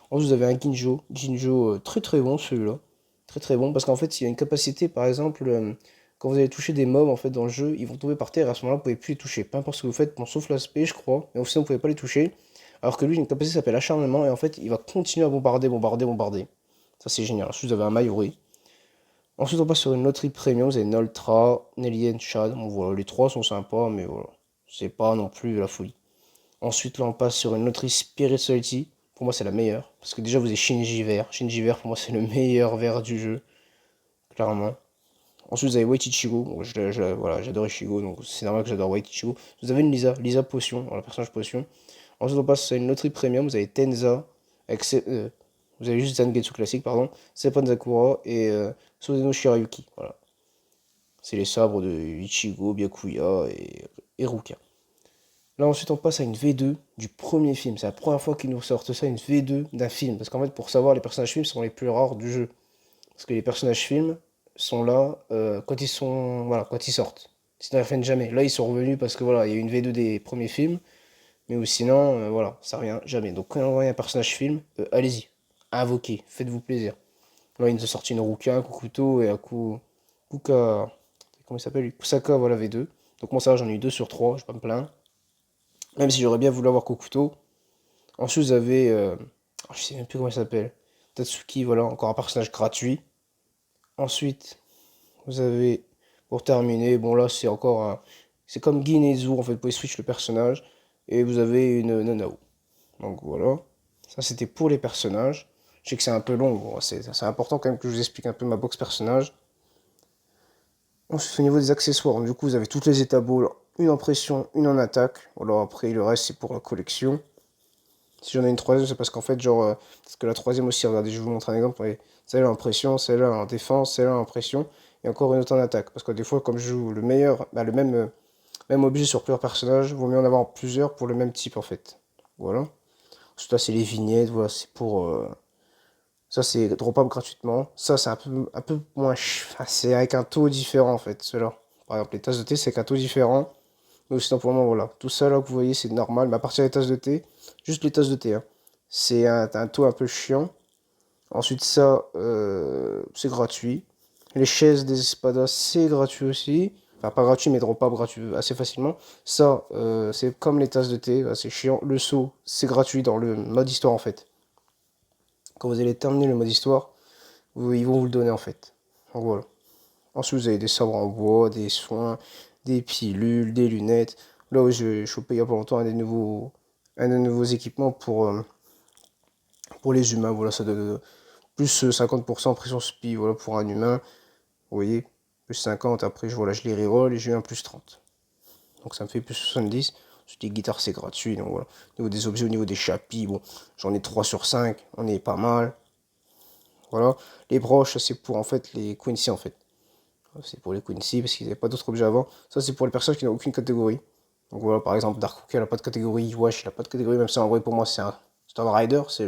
Ensuite, vous avez un Ginjo. Ginjo très très bon celui-là. Très très bon parce qu'en fait, il a une capacité, par exemple, quand vous allez toucher des mobs en fait dans le jeu, ils vont tomber par terre et à ce moment-là, vous pouvez plus les toucher. Peu importe ce que vous faites, bon, sauf l'aspect, je crois, mais sinon, vous pouvez pas les toucher. Alors que lui, il a une capacité qui s'appelle acharnement et en fait, il va continuer à bombarder, bombarder, bombarder. Ça, c'est génial. Ensuite, vous avez un Mayuri. Ensuite, on passe sur une loterie premium. Vous avez Noltra, Nelien, Chad. Bon, voilà, les trois sont sympas, mais voilà. C'est pas non plus la folie. Ensuite, là, on passe sur une loterie Spirit Society. Pour moi, c'est la meilleure. Parce que déjà, vous avez Shinji Vert. Shinji Vert, pour moi, c'est le meilleur vert du jeu. Clairement. Ensuite, vous avez White Ichigo. Bon, voilà, j'adore Ichigo, donc c'est normal que j'adore White Ichigo. Vous avez une Lisa. Lisa Potion. Voilà, personnage Potion. Ensuite, on passe sur une loterie premium. Vous avez Tenza. Avec vous avez juste Zangetsu classique, pardon. Seppan Sakura et Sodeno Shirayuki. Voilà. C'est les sabres de Ichigo, Byakuya et Ruka. Là, ensuite, on passe à une V2 du premier film. C'est la première fois qu'ils nous sortent ça, une V2 d'un film. Parce qu'en fait, pour savoir, les personnages films sont les plus rares du jeu. Parce que les personnages films sont là quand ils sont, voilà, quand ils sortent. Sinon, ils reviennent jamais. Là, ils sont revenus parce que voilà, il y a eu une V2 des premiers films. Mais ou sinon, voilà, ça revient jamais. Donc, quand on voit un personnage film, allez-y. Invoquez, faites-vous plaisir. Là, ils nous ont sorti une Ruka, un Kukuto et un Kuka. Comment il s'appelle lui? Kusaka, voilà, V2. Donc, moi, ça, j'en ai eu 2 sur 3, je vais pas me plaindre. Même si j'aurais bien voulu avoir Kokuto. Ensuite, vous avez. Je sais même plus comment il s'appelle. Tatsuki, voilà, encore un personnage gratuit. Ensuite, vous avez. Pour terminer, bon là, c'est encore un. C'est comme Ginezu, en fait, vous pouvez switch le personnage. Et vous avez une Nanao. Donc voilà. Ça, c'était pour les personnages. Je sais que c'est un peu long, bon, c'est important quand même que je vous explique un peu ma box personnage. Ensuite, au niveau des accessoires, du coup, vous avez toutes les étables, une en pression, une en attaque. Alors après, le reste, c'est pour la collection. Si j'en ai une troisième, c'est parce qu'en fait, genre, parce que la troisième aussi, regardez, je vais vous montrer un exemple. Ouais. Celle-là en pression, celle-là en défense, celle-là en pression, et encore une autre en attaque. Parce que des fois, comme je joue le meilleur, bah, le même objet sur plusieurs personnages, vaut mieux en avoir plusieurs pour le même type en fait. Voilà. Ensuite, là, c'est les vignettes, voilà, c'est pour. Ça, c'est dropable gratuitement. Ça, c'est un peu moins. Enfin, c'est avec un taux différent en fait, cela. Par exemple, les tasses de thé, c'est avec un taux différent. Mais sinon, pour le moment, voilà. Tout ça là que vous voyez, c'est normal. Mais à partir des tasses de thé, juste les tasses de thé, hein. C'est un taux un peu chiant. Ensuite, ça, c'est gratuit. Les chaises des espadas, c'est gratuit aussi. Enfin, pas gratuit, mais dropable gratuit assez facilement. Ça, c'est comme les tasses de thé, c'est chiant. Le seau, c'est gratuit dans le mode histoire en fait. Quand vous allez terminer le mode histoire, ils vont vous le donner en fait. Donc voilà. Ensuite, vous avez des sabres en bois, des soins, des pilules, des lunettes. Là, j'ai chopé il y a pas longtemps un des nouveaux équipements pour les humains. Voilà, ça donne plus 50% pression spi, voilà, pour un humain. Vous voyez, plus 50. Après, voilà, je les reroll et j'ai eu un plus 30. Donc ça me fait plus 70. Ensuite, les guitares, c'est gratuit. Donc voilà. Au niveau des objets, au niveau des chapis, bon, j'en ai 3 sur 5. On est pas mal. Voilà. Les broches, c'est pour en fait les Quincy en fait. C'est pour les Quincy parce qu'ils n'avaient pas d'autres objets avant. Ça, c'est pour les personnes qui n'ont aucune catégorie. Donc voilà, par exemple, Dark Hook, elle n'a pas de catégorie. Wesh, il n'a pas de catégorie. Même ça, en vrai, pour moi, Stone Rider, c'est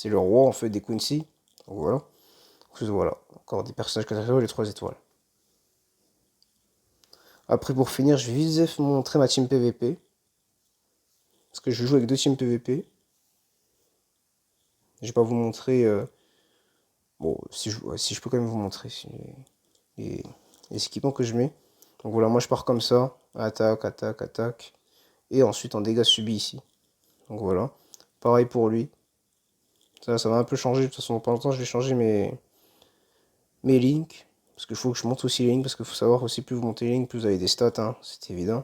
le roi en fait des Quincy. Donc voilà. Ensuite, voilà. Encore des personnages 4 étoiles et 3 étoiles. Après, pour finir, je vais vite vous montrer ma team PVP. Parce que je joue avec deux teams PVP. Je vais pas vous montrer. Bon, si je peux quand même vous montrer les, les équipements que je mets. Donc voilà, moi je pars comme ça. Attaque, attaque, attaque. Et ensuite en dégâts subis ici. Donc voilà. Pareil pour lui. Ça va un peu changer. De toute façon, pas longtemps, je vais changer mes links. Parce qu'il faut que je monte aussi les lignes. Parce qu'il faut savoir aussi, plus vous montez les lignes, plus vous avez des stats. Hein, c'est évident.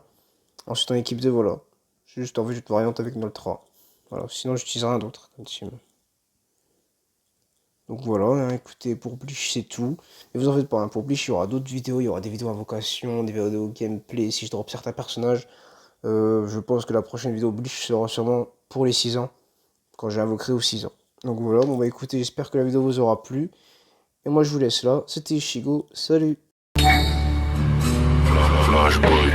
Ensuite en équipe 2, voilà. J'ai juste envie de variante avec Nol 3. Voilà. Sinon, j'utilise rien d'autre comme team. Donc voilà, hein, écoutez, pour Bleach c'est tout. Et vous en faites pas, hein, pour Bleach il y aura d'autres vidéos, il y aura des vidéos invocation, des vidéos gameplay, si je drop certains personnages. Je pense que la prochaine vidéo Bleach sera sûrement pour les 6 ans, quand j'ai invoqué aux 6 ans. Donc voilà, bon bah écoutez, j'espère que la vidéo vous aura plu. Et moi je vous laisse là, c'était Ishigo, salut.
Flashboy.